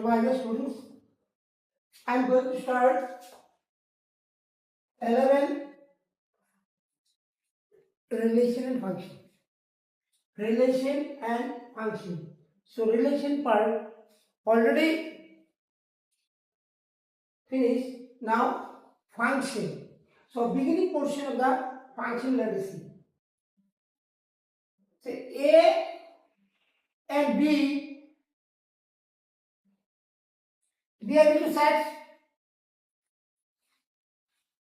So my dear students, I am going to start 11 relation and function. Relation and function. So relation part already finished. Now function. So beginning portion of the function, let us see. Say A and B, they are going to set,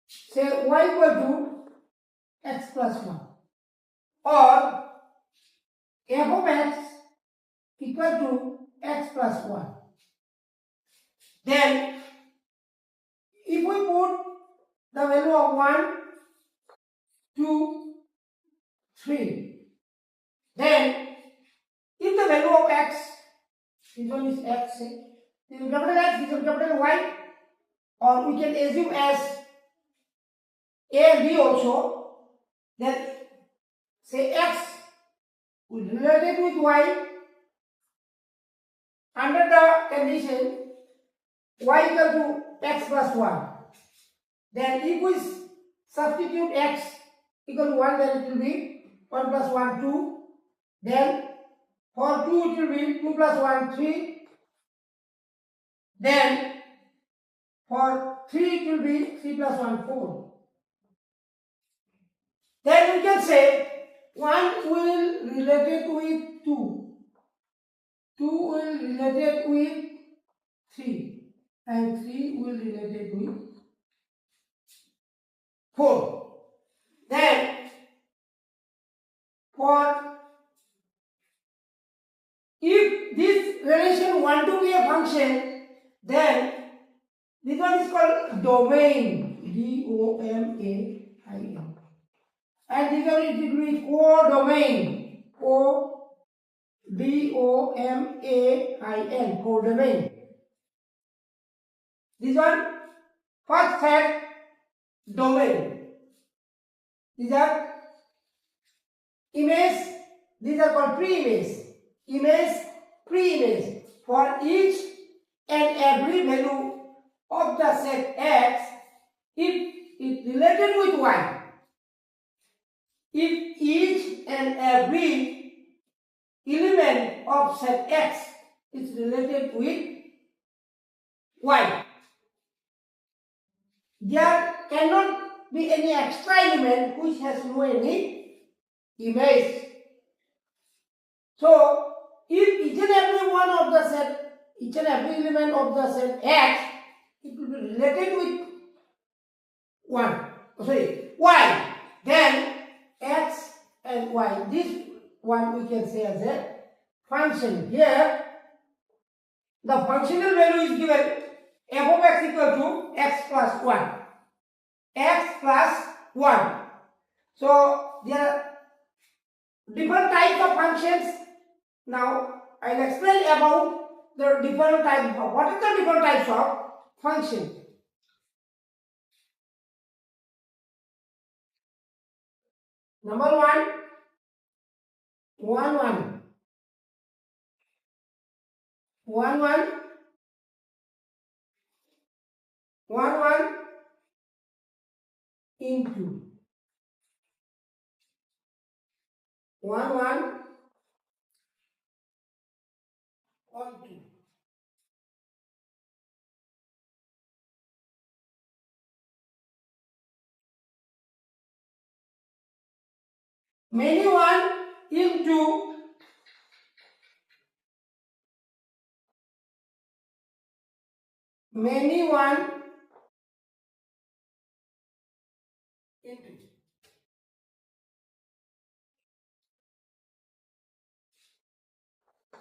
say y equal to x plus 1 or f of x equal to x plus 1. Then if we put the value of 1, 2, 3, then if the value of x, this one is x, this is capital X, this is capital Y, or we can assume as A and B also, then say x will be related with y under the condition y equal to x plus 1. Then if we substitute x equal to 1, then it will be 1 plus 1, 2. Then for 2 it will be 2 plus 1, 3. Then for 3 it will be 3 plus 1, 4. Then we can say 1 will related with 2. 2 will related with 3. And 3 will related with 4. Then for if this relation want to be a function, then this one is called domain, D-O-M-A-I-N, and this one it will be codomain, O-D-O-M-A-I-N, codomain. This one first set domain. These are image, these are called pre-image. Image, pre-image. For each and every value of the set X, if it related with Y, if each and every element of set X is related with Y, there cannot be any extra element which has no any image. So if each and every one of the set, each and every element of the set X, it will be related with Y, then X and Y, this one we can say as a function. Here the functional value is given f of x equal to x plus 1. X plus 1. So there are different types of functions. Now I will explain about the different types of, what are the different types of function. Number 1, 1, 1. 1, 1. 1, 1 into 1, 1 onto. Many 1 into many 1 into.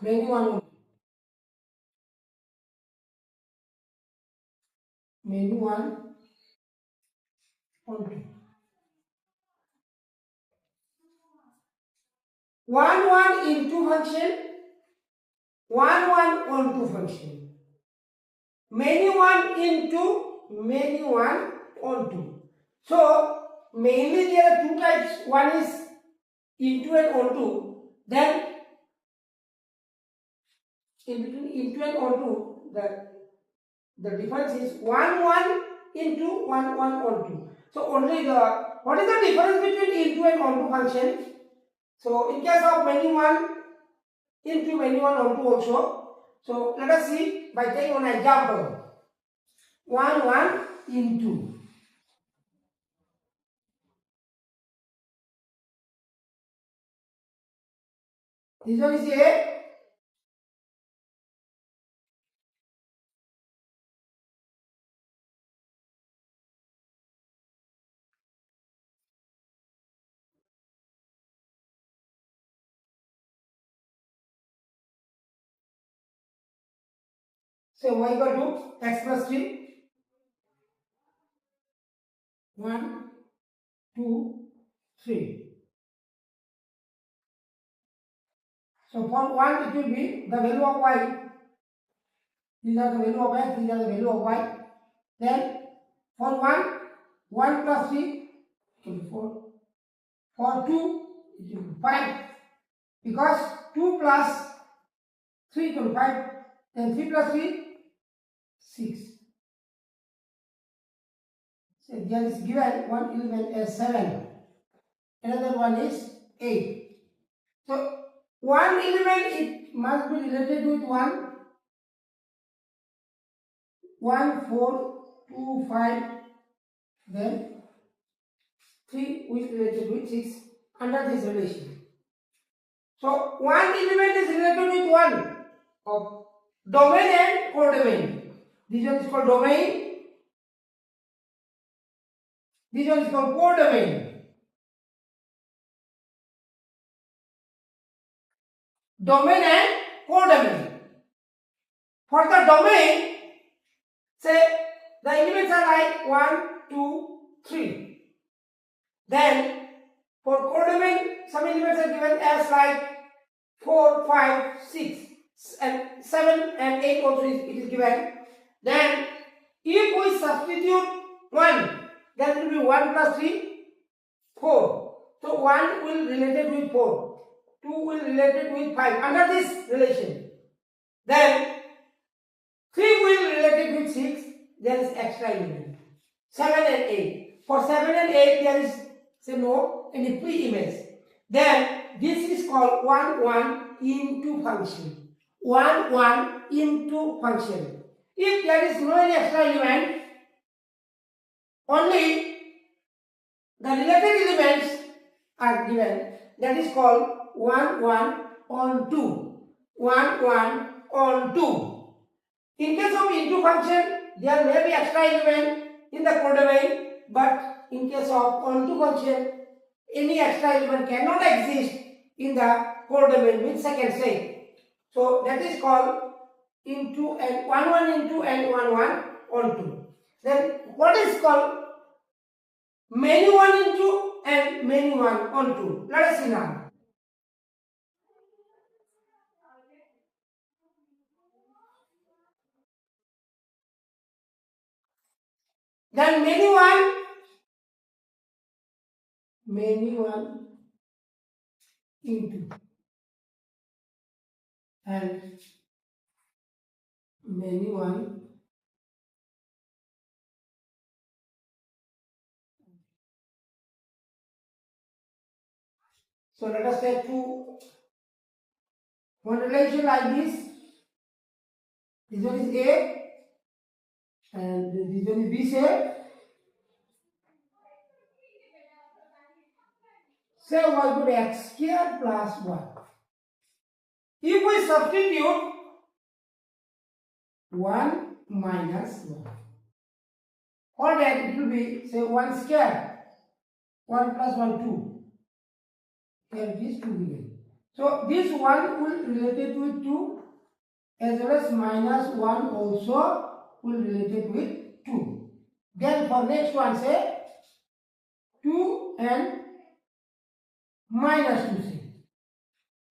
Many 1 only. Many 1 onto. 1, 1 into function, 1, 1 onto function. Many 1 into, many 1 onto. So mainly there are two types. One is into and onto. Then in between into and onto the difference is 1 1 into 1 1 on 2. So only what is the difference between into and onto function? So in case of many 1 into many 1 onto also. So let us see by taking one example. 1 1 into. This one is A. So y equal to x plus 3. 1, 2, 3. So for 1 it will be the value of y. These are the value of x, these are the value of y. Then for 1 plus 3 it will be 4. For 2 it will be 5. Because 2 plus 3 equal to 5. Then 3 plus 3, 6. So there is given one element as 7. Another one is 8. So one element it must be related with 1, 4, 2, 5. Then 3 is related with 6 under this relation. So one element is related with 1 of domain and codomain. This one is called domain. This one is called codomain. Domain and codomain. For the domain, say the elements are like 1, 2, 3. Then for codomain, some elements are given as like 4, 5, 6, and 7 and 8 also it is given. Then if we substitute 1, that will be 1 plus 3, 4. So 1 will related with 4, 2 will related with 5 under this relation. Then 3 will related with 6, there is extra element. 7 and 8. For 7 and 8 there is say no any pre-image. Then this is called 1 1 into function. 1 1 into function. If there is no any extra element, only the related elements are given. That is called 1 1 on 2. 1 1 on 2. In case of into function, there may be extra element in the codomain, but in case of onto function, any extra element cannot exist in the codomain with second set. So that is called into and 1 1 into and 1 1 onto. Then what is called many 1 into and many 1 onto? Let us see now. Then many 1 into and many 1 . So let us take one relation like this. This one is A and this one is B shape. Say y equal to x square plus 1. If we substitute 1 minus 1, for that it will be say 1 square. 1 plus 1 2. Here it is 2 again. So this 1 will related with 2 as well as minus 1 also will related with 2. Then for next one say 2 and minus 2 say.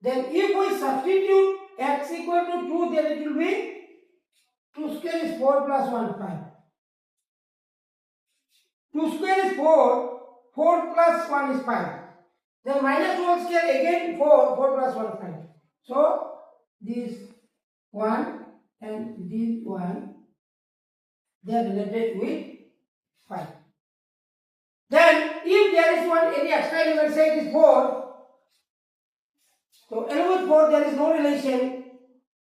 Then if we substitute x equal to 2, then it will be 2 square is 4 plus 1 5. 2 square is 4, 4 plus 1 is 5. Then minus 2 whole square again 4, 4 plus 1 5. So this 1 and this one, they are related with 5. Then if there is one any extra element, say it is 4, so along with 4 there is no relation,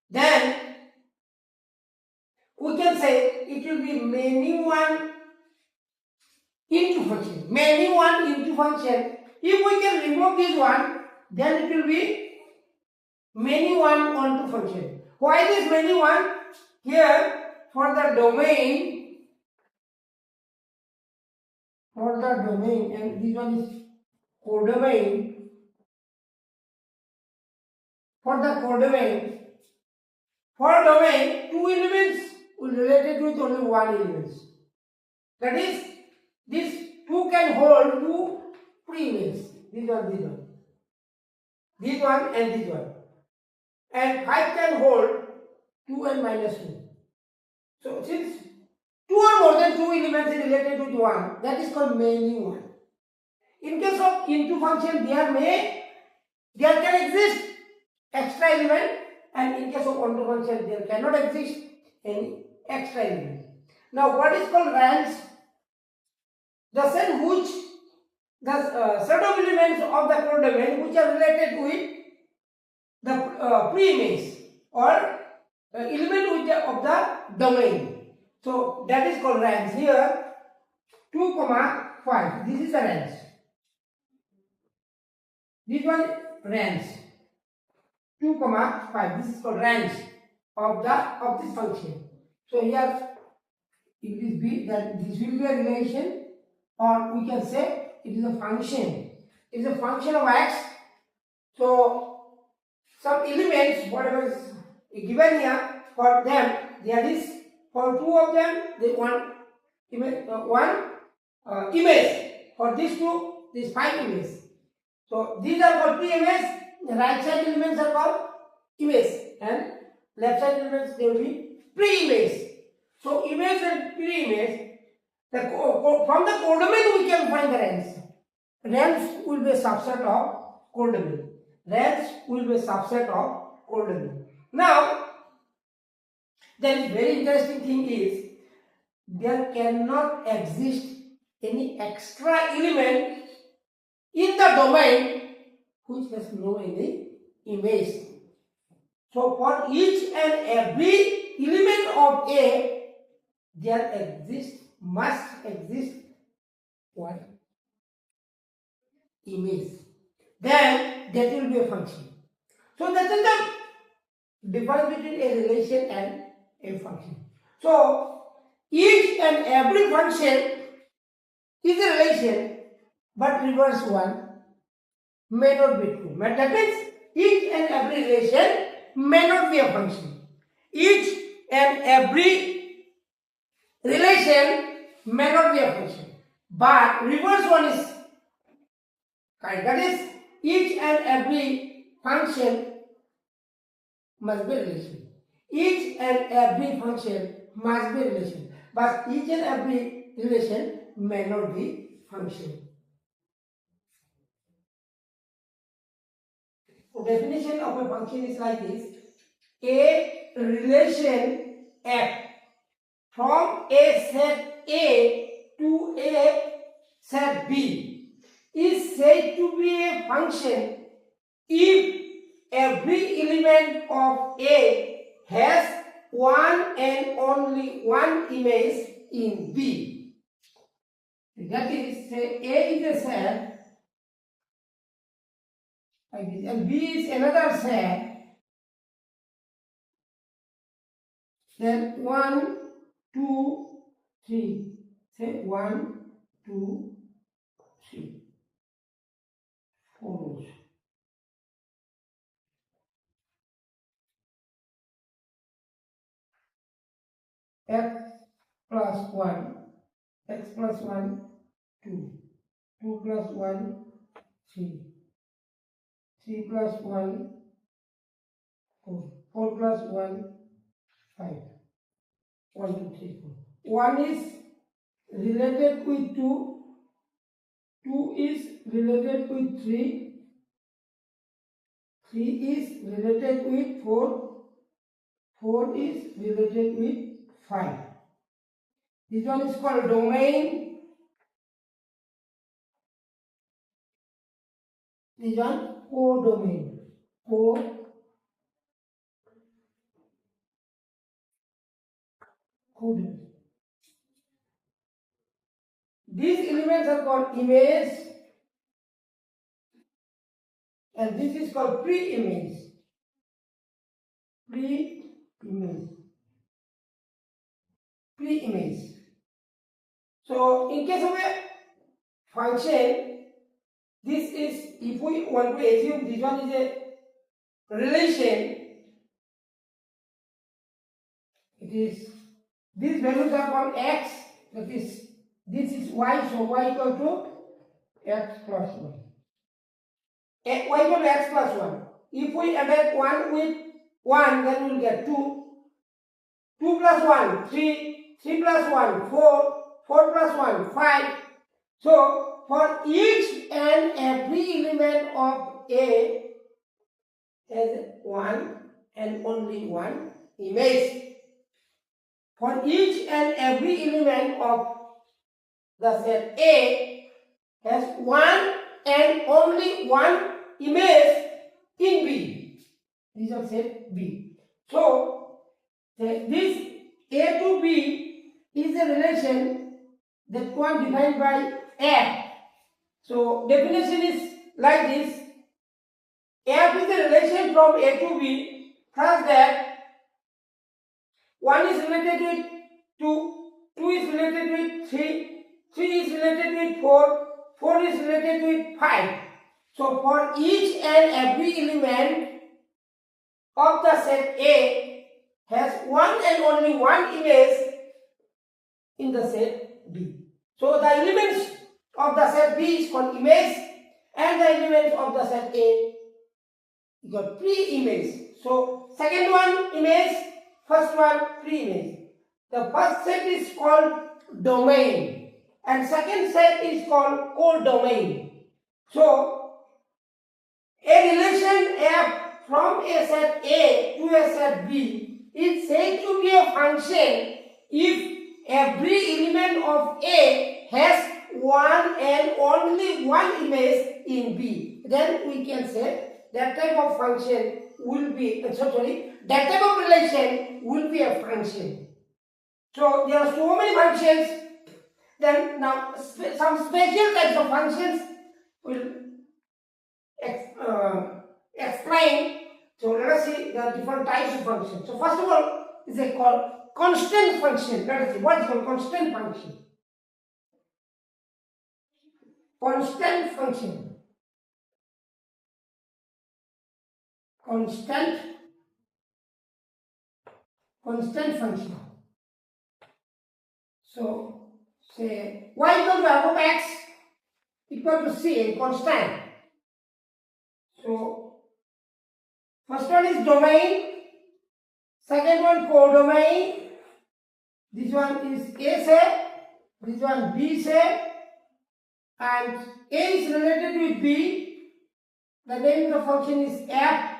then we can say it will be many one into function. Many one into function. If we can remove this one, then it will be many one onto function. Why this many one? Here for the domain, and this one is codomain. For the codomain, for domain, 2 elements will related with only 1 element. That is, this 2 can hold 2 pre-images. This one. This one and this one. And 5 can hold 2 and minus 2. So since 2 or more than 2 elements is related with 1, that is called many one. In case of into function, there can exist extra element, and in case of onto function, there cannot exist any extra element. Now what is called range? The set which the set of elements of the codomain which are related with the pre-image or element of the domain. So that is called range. Here 2, 5. This is the range. This one range 2, 5. This is called range of this function. So here it is B, that this will be a relation, or we can say it is a function. It is a function of x. So some elements, whatever is given here, for them there is, for 2 of them, they one image. For these 2, these 5 images. So these are called pre-image. The right side elements are called image, and left side elements they will be pre-image. So image and pre-image, from the codomain we can find the range. Range will be a subset of codomain. Now, the very interesting thing is, there cannot exist any extra element in the domain which has no any image. So for each and every element of A, must exist what? Image. Then that will be a function. So that is the difference between a relation and a function. So each and every function is a relation, but reverse one may not be true. That means each and every relation may not be a function. Each and every relation may not be a function, but reverse one is kind. That is, each and every function must be a relation. Each and every function must be a relation, but each and every relation may not be function. So definition of a function is like this: a relation f from a set A to a set B is said to be a function if every element of A has one and only one image in B. That is, say A is a set like this, and B is another set. Then 1, 2, 3. Say 1, 2, 3. 4 rows. X plus 1, x plus 1, 2. 2 plus 1, 3. 3 plus 1, 4. 4 plus 1, 5. 1, 2, 3, 4. 1 is related with 2. 2 is related with 3. 3 is related with 4. 4 is related with 5. This one is called domain. This one codomain. Codomain. These elements are called image, and this is called pre-image. Pre-image. So in case of a function, this is, if we want to assume this one is a relation, it is, these values are called x, that is, this is y, so y equal to x plus 1. Y equal to x plus 1. If we add 1 with 1, then we will get 2. 2 plus 1, 3. 3 plus 1, 4. 4 plus 1, 5. So, for each and every element of A has one and only one image. For each and every element of the set A has one and only one image in B. These are set B. So, this A to B is a relation that one defined by F. So, definition is like this. F is a relation from A to B such that 1 is related with 2, 2 is related with 3, 3 is related with 4, 4 is related with 5. So, for each and every element of the set A has one and only one image in the set B. So, the elements of the set B is called image, and the elements of the set A is called pre-image. So, second one image, first one pre-image. The first set is called domain, and second set is called codomain. So, a relation F from a set A to a set B is said to be a function if every element of A has one and only one image in B. Then we can say that type of function will be, that type of relation will be a function. So there are so many functions. Then now some special types of functions will explain. So let us see the different types of functions. So first of all is a called constant function. Let us see what is called constant function. Constant function. Constant function. So say y equal to f of x equal to c, constant. So first one is domain, second one codomain, this one is A set, this one B set, and A is related with B, the name of the function is f.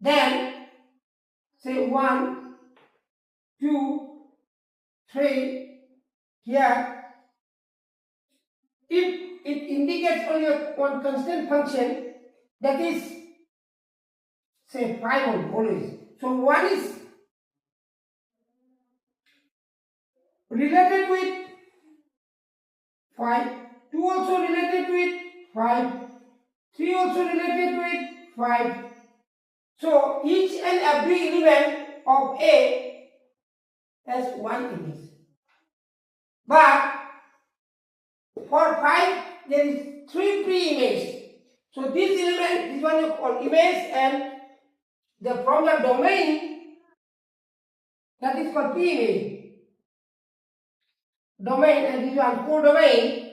Then say 1, 2, 3, here, if it indicates only one constant function, that is say 5 always. So 1 is related with 5, 2 also related with 5, 3 also related with 5. So each and every element of A has one image. But for 5 there is 3 pre-images. So this element, this one is called image, and from the domain, that is called pre-image. Domain, and this one codomain.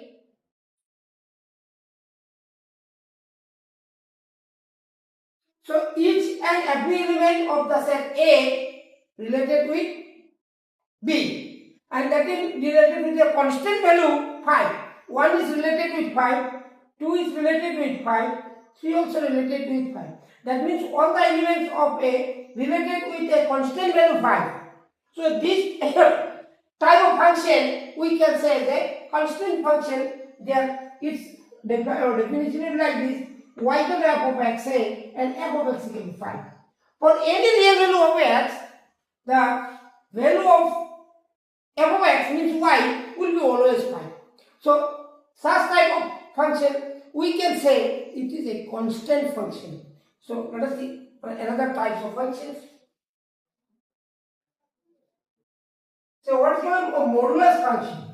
So each and every element of the set A related with B, and that is related with a constant value 5. 1 is related with 5, 2 is related with 5, 3 also related with 5. That means all the elements of A related with a constant value 5. So this type of function we can say the constant function. There its definition is like this: y equal to f of x a and f of x equal to 5. For any real value of x, the value of f of x means y will be always 5. So such type of function we can say it is a constant function. So let us see another types of functions. So what is called a modulus function?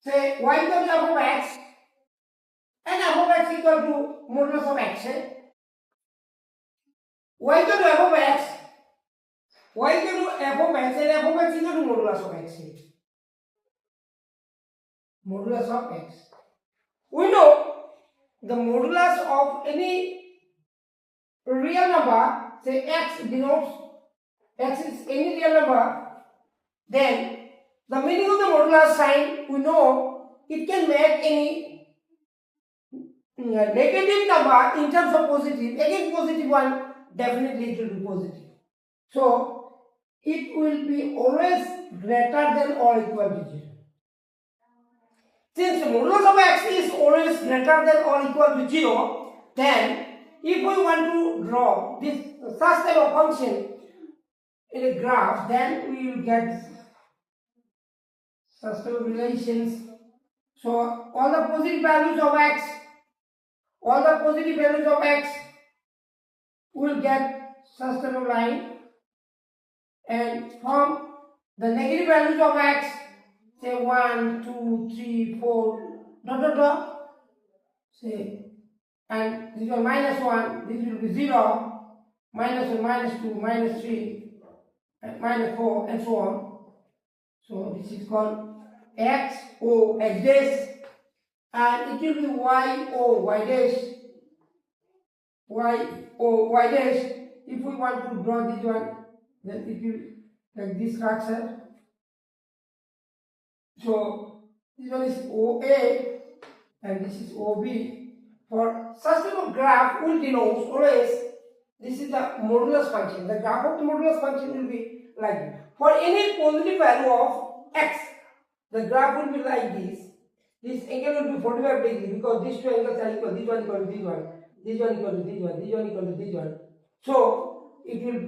Say y equal to f of x and f of x equal to modulus of x. Y equal to f of x, y equal to f of x and f of x equal to modulus of x. Modulus of x. We know the modulus of any real number, say x denotes x is any real number, then the meaning of the modulus sign we know it can make any negative number in terms of positive. Again positive one, definitely it will be positive. So it will be always greater than or equal to 0. Since the modulus of x is always greater than or equal to 0, then if we want to draw this such type of function in a graph, then we will get such type of relations. So all the positive values of x, will get such type of line, and from the negative values of x, say 1, 2, 3, 4, dot dot dot, say, and this one minus 1, this will be 0, minus 1, minus 2, minus 3, and minus 4, and so on. So this is called x o x dash, and it will be y o y dash, y o y dash. If we want to draw this one, then it will like this structure. So this one is OA and this is OB. For such type of graph will denote always this is the modulus function. The graph of the modulus function will be like this. For any positive value of x, the graph will be like this. This angle will be 45 degrees because these two angles are equal. This one equal to this one. This one equal to this one. This one equal to this one. So it will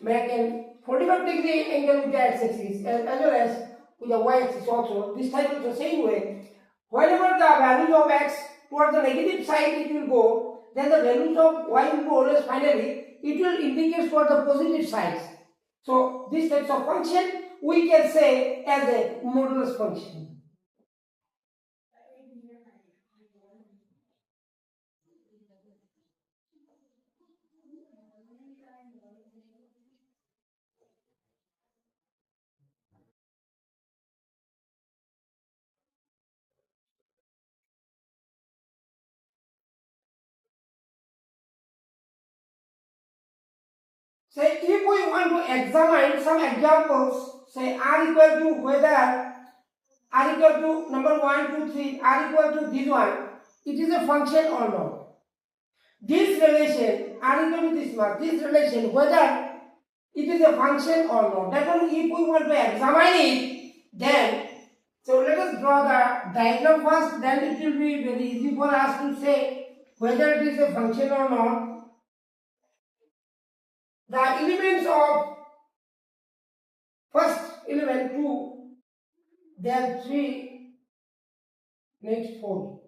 make a 45 degree angle with the x-axis as well as with the y-axis also. This type is the same way. Whenever the values of x towards the negative side it will go, then the values of y will go always finally it will indicate towards the positive sides. So this types of function we can say as a modulus function. Say if we want to examine some examples, say r equal to whether r equal to number 1, 2, 3, r equal to this one, it is a function or not. This relation, r equal to this one, this relation, whether it is a function or not. That means if we want to examine it, then, so let us draw the diagram first, then it will be very easy for us to say whether it is a function or not. The elements of first element 2, then 3, next 4,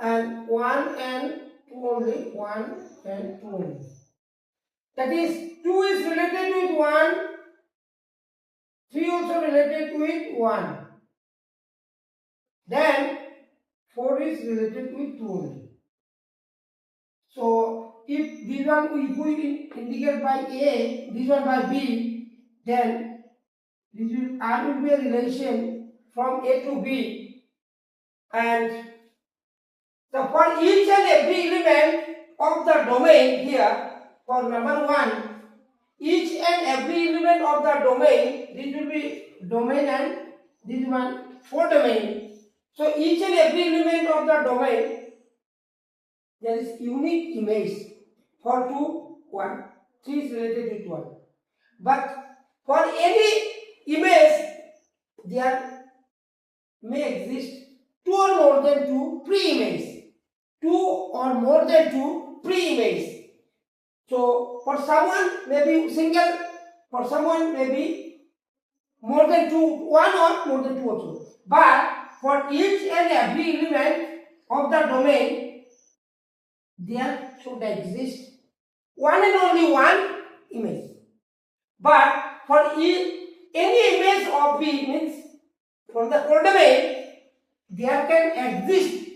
and 1 and 2 only, 1 and 2 only. That is 2 is related with 1, 3 also related with 1, then 4 is related with 2 only. So if this one if we indicate by A, this one by B, then this will R will be a relation from A to B, and so for each and every element of the domain here, for number 1, each and every element of the domain, this will be domain and this one for domain. So each and every element of the domain there is unique image for 2, 1, 3 is related with 1. But for any image there may exist 2 or more than 2 pre-images. 2 or more than 2 pre-images. So for someone may be single, for someone may be more than 2, 1 or more than 2 also. But for each and every element of the domain, there should exist one and only one image. But for any image of B means from the whole domain, there can exist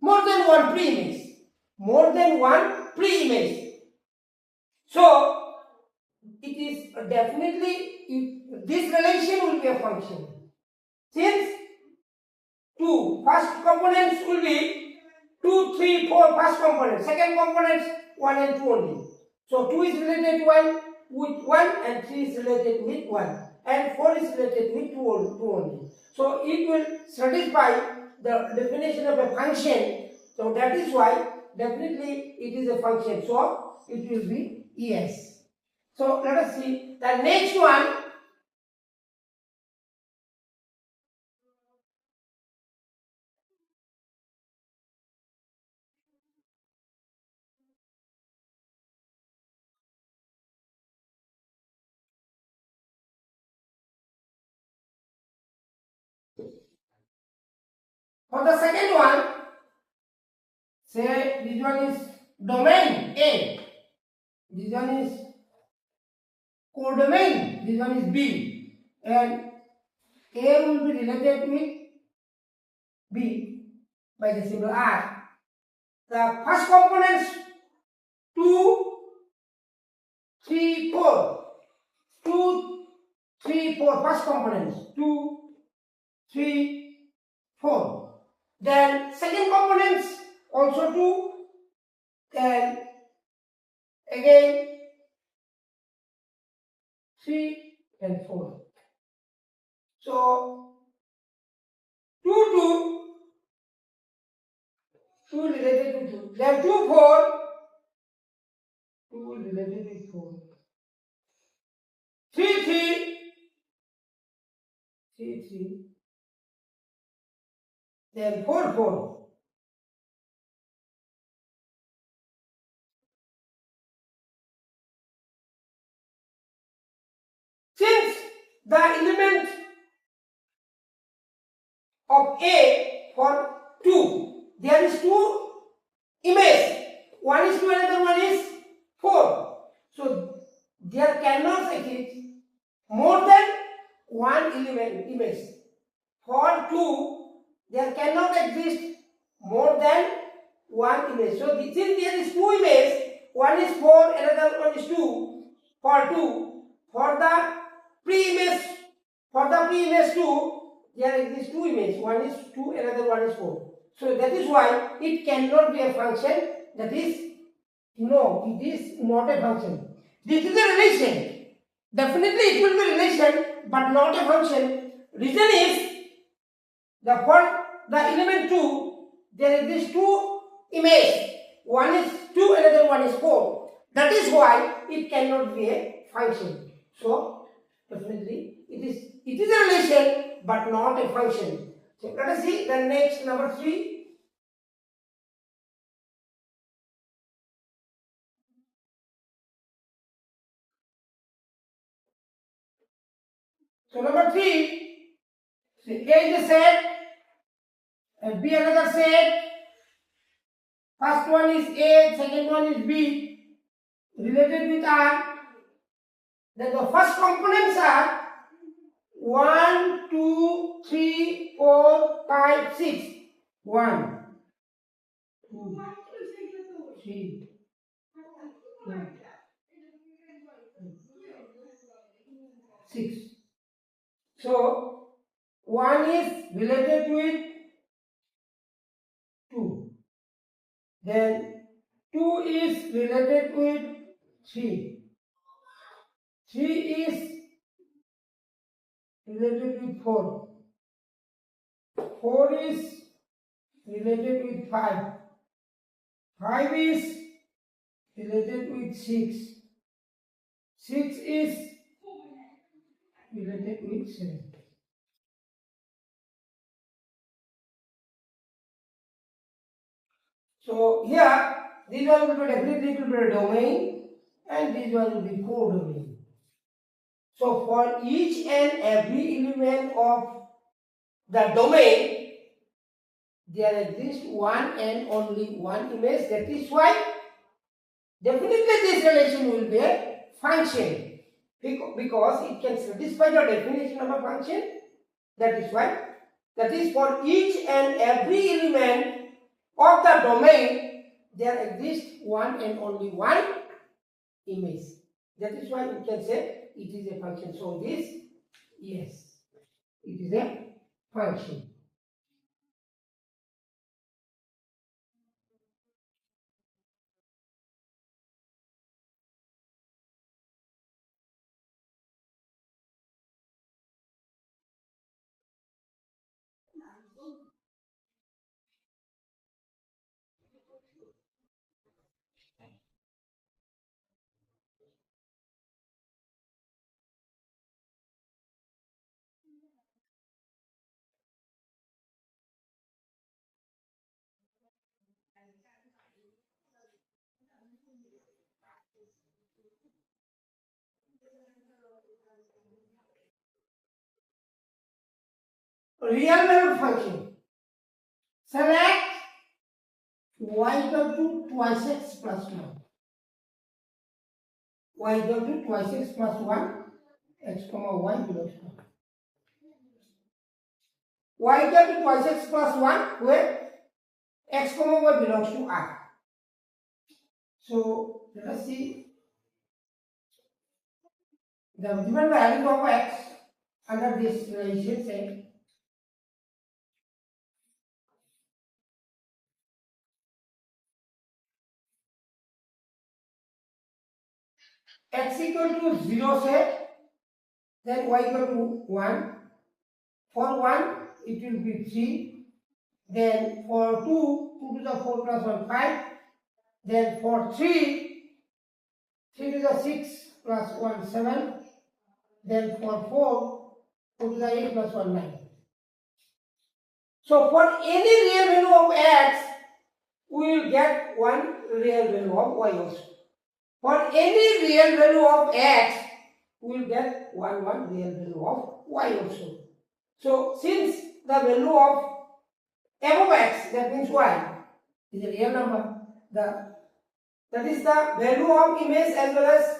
more than one pre-image. More than one pre-image. So it is definitely this relation will be a function. Since first components will be 2, 3, 4 first component, second components 1 and 2 only. So 2 is related with 1 and 3 is related with 1 and 4 is related with 2 only. So it will satisfy the definition of a function. So that is why definitely it is a function. So it will be yes. So let us see the next one. For the second one, say this one is domain A, this one is codomain, this one is B, and A will be related with B by the symbol R. The first components 2, 3, 4. 2, 3, 4. First components 2, 3, 4. Then second components also 2. Then again 3 and 4. So 2, 2 related with 2. Then 2, 4. 2 related with 4. 3, 3. 3, 3. Then 4, 4. Since the element of A for 2, there is 2 images. One is 2, another one is 4. So there cannot exist more than one image. For 2, there cannot exist more than one image. So since there is 2 images, one is 4, another one is 2. For 2, for the pre-image 2, there exists 2 images. One is 2, another one is 4. So that is why it cannot be a function. That is, no, it is not a function. This is a relation. Definitely it will be relation, but not a function. Reason is, for the element 2, there exists 2 images. One is 2, another one is 4. That is why it cannot be a function. So definitely it is a relation but not a function. So let us see the next number 3. So number 3, A is a set and B another set. First one is A, second one is B, related with R. Then the first components are 1, 2, 3, 4, 5, 6. 1, 2, 3, 4, 6. So 1 is related with 2. Then 2 is related with 3. 3 is related with 4. 4 is related with 5. 5 is related with 6. 6 is related with 7. So here, this one will be definitely to be a domain and this one will be codomain. So for each and every element of the domain, there exists one and only one image. That is why definitely this relation will be a function because it can satisfy the definition of a function. That is why, that is for each and every element of the domain, there exists one and only one image. That is why we can say it is a function. So this, yes, it is a function. Real value function. Select y equal to twice x plus 1. Y equal to twice x plus 1. X comma y belongs to y equal to twice x plus 1 where x comma y belongs to R. So let us see the given value of x under this relation. Say x equal to 0 say, then y equal to 1. For 1 it will be 3. Then for 2 to the 4 plus 1 5. Then for 3 to the 6 plus 1 7. Then for 4 to the 8 plus 1 9. So for any real value of x, we will get one real value of y also. For any real value of x, we will get one real value of y also. So since the value of f of x, that means y, is a real number, that is the value of image as well as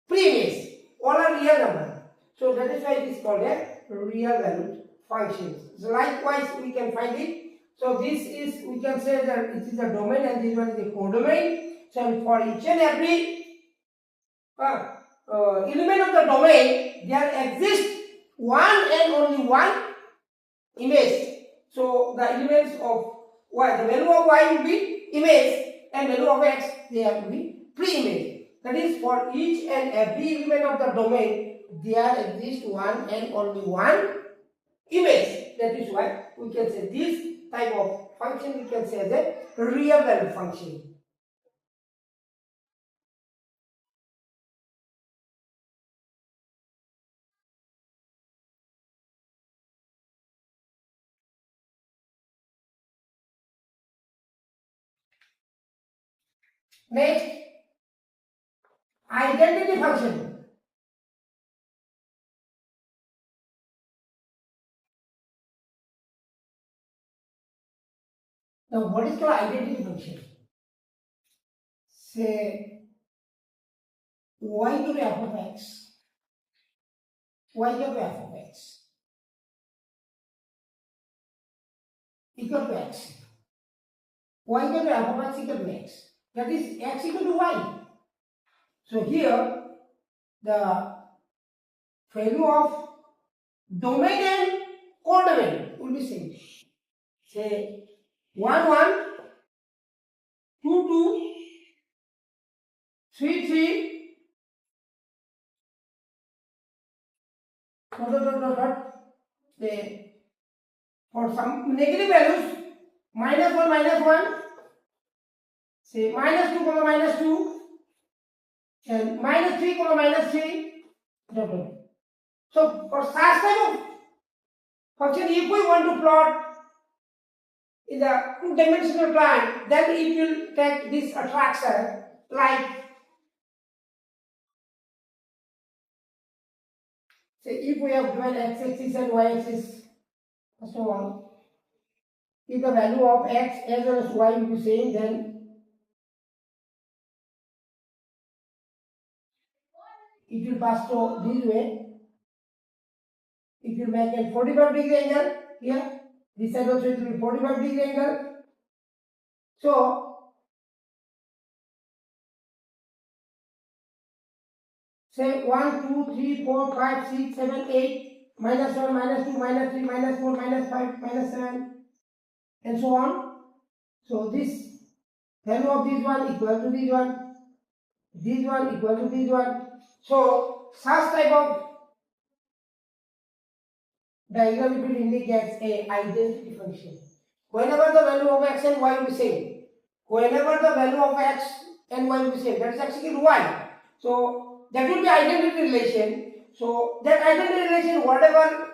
pre-image, all are real number. So that is why it is called a real valued function. So likewise we can find it. So this is, we can say that it is a domain and this one is a codomain. So for each and every element of the domain, there exists one and only one image. So the elements of y, the value of y will be image and value of x, they have to be pre-image. That is for each and every element of the domain, there exists one and only one image. That is why we can say this type of function we can say as a real value function. Next, identity function. Now what is called identity function? Say y to the f of x, y to the f of x equal to x, y to the f of x equal to x, that is x equal to y. So here the value of domain and codomain will be same. Say 1 1, 2 2, 3 3, They, for some negative values, -1, say -2, -2, and -3, -3, dot, dot. So for such type of function, if we want to plot in the two-dimensional plan, then it will take this attraction, like say if we have given x-axis and y-axis, first of all, if the value of x as well as y will be same, then it will pass through this way. It will make a 45-degree angle here. This side also it will be 45-degree angle. So say 1, 2, 3, 4, 5, 6, 7, 8, -1, -2, -3, -4, -5, -7, and so on. So this value of this one equal to this one equal to this one. So such type of diagram it will indicate a identity function. Whenever the value of x and y will be same, whenever the value of x and y will be same, that is actually y. So that will be identity relation. So that identity relation, whatever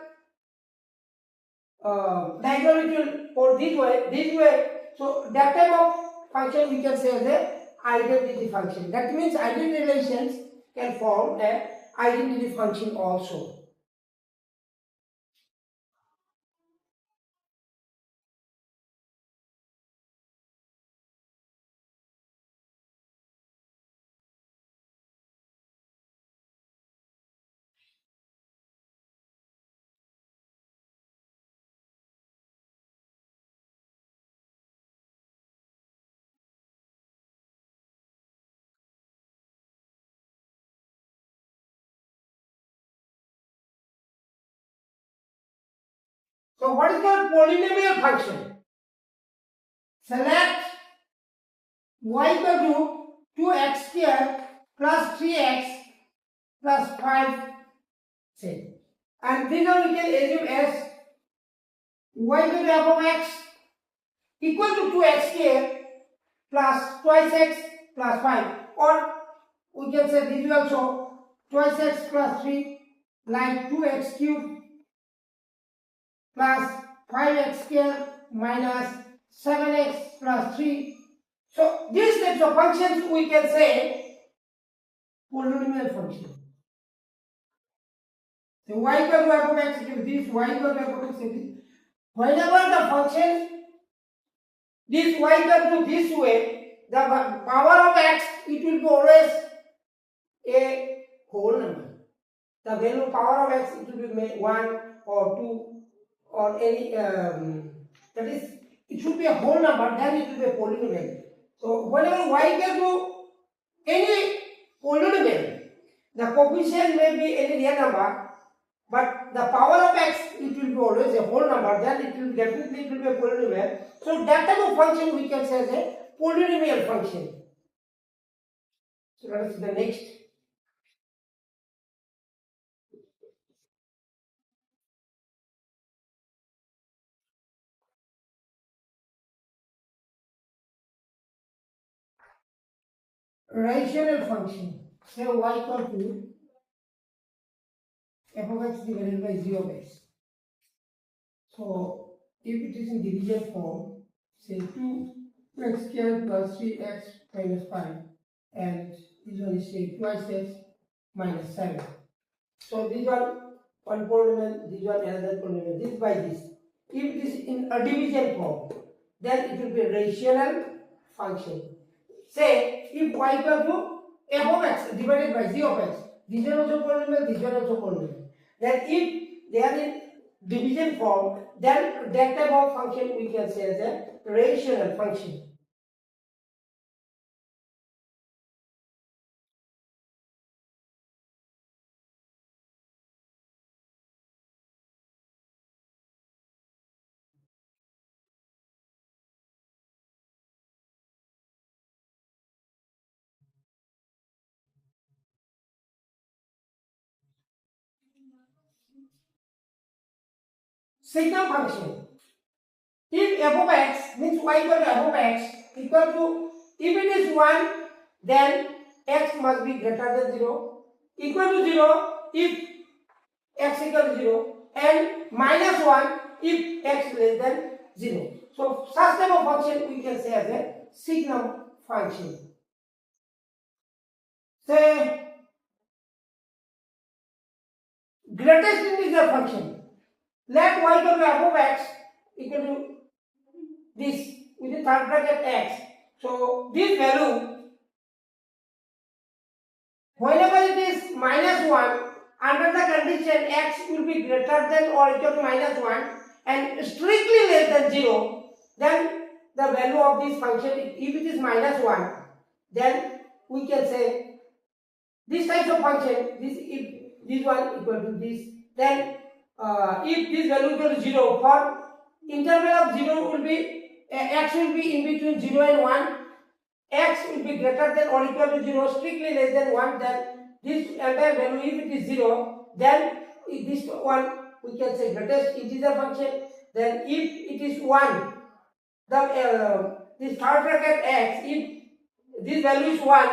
diagram it will or this way. So that type of function we can say as a identity function. That means identity relations can form a identity function also. So what is called polynomial function? Select y equal to 2x square plus 3x plus 5 say. And this one we can assume as y equal to f of x equal to 2x square plus twice x plus 5, or we can say this is also twice x plus 3, like 2x cubed plus 5x square minus 7x plus 3. So these types of functions we can say polynomial function. So y equal to f of x equal to this, y equal to f of x equal to this. Whenever the function this y equal to this way, the power of x, it will be always a whole number. The value power of x, it will be 1 or 2 or any, that is, it should be a whole number, then it will be a polynomial. So whenever y equal to any polynomial, the coefficient may be any real number, but the power of x, it will be always a whole number, then it will definitely it will be a polynomial. So that type of function we can say as a polynomial function. So let us see the next. Rational function. Say y equal to f of x divided by g of x. So if it is in division form, say 2x squared plus 3x minus 5, and this one is say twice x minus 7. So this one polynomial, this one another polynomial, this by this. If it is in a division form, then it will be a rational function. Say if y equal to f of x divided by g of x, this one also polynomial, this one also polynomial. Then if they are in division form, then that type of function we can say as a rational function. Signum function. If f of x means y equal to f of x equal to, if it is 1, then x must be greater than 0, equal to 0 if x equal to 0, and minus 1 if x less than 0. So such type of function we can say as a signum function. Say greatest integer function. Let y equal to f of x equal to this with the third bracket x. So this value, whenever it is minus 1, under the condition x will be greater than or equal to minus 1 and strictly less than 0, then the value of this function, if it is minus 1, then we can say this type of function, this if this one equal to this, then if this value equal to 0, for interval of 0 will be x will be in between 0 and 1, x will be greater than or equal to 0, strictly less than 1, then this entire value, if it is 0, then this one we can say greatest integer function. Then if it is 1, the this third bracket x, if this value is 1,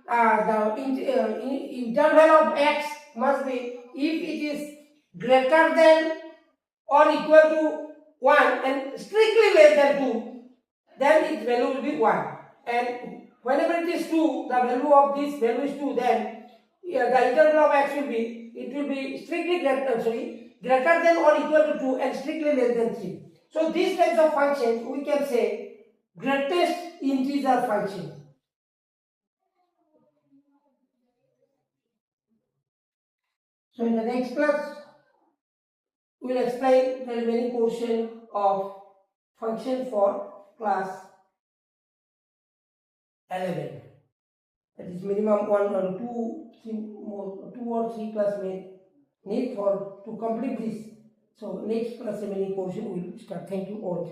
the interval of x must be, if it is greater than or equal to 1 and strictly less than 2, then its value will be 1. And whenever it is 2, the value of this value is 2, then the interval of x will be, it will be strictly greater than or equal to 2 and strictly less than 3. So these types of functions we can say greatest integer function. So in the next class, we will explain the remaining portion of function for class 11. That is minimum 1 or 2 or 3 class may need for to complete this. So next class remaining portion we will start. Thank you all.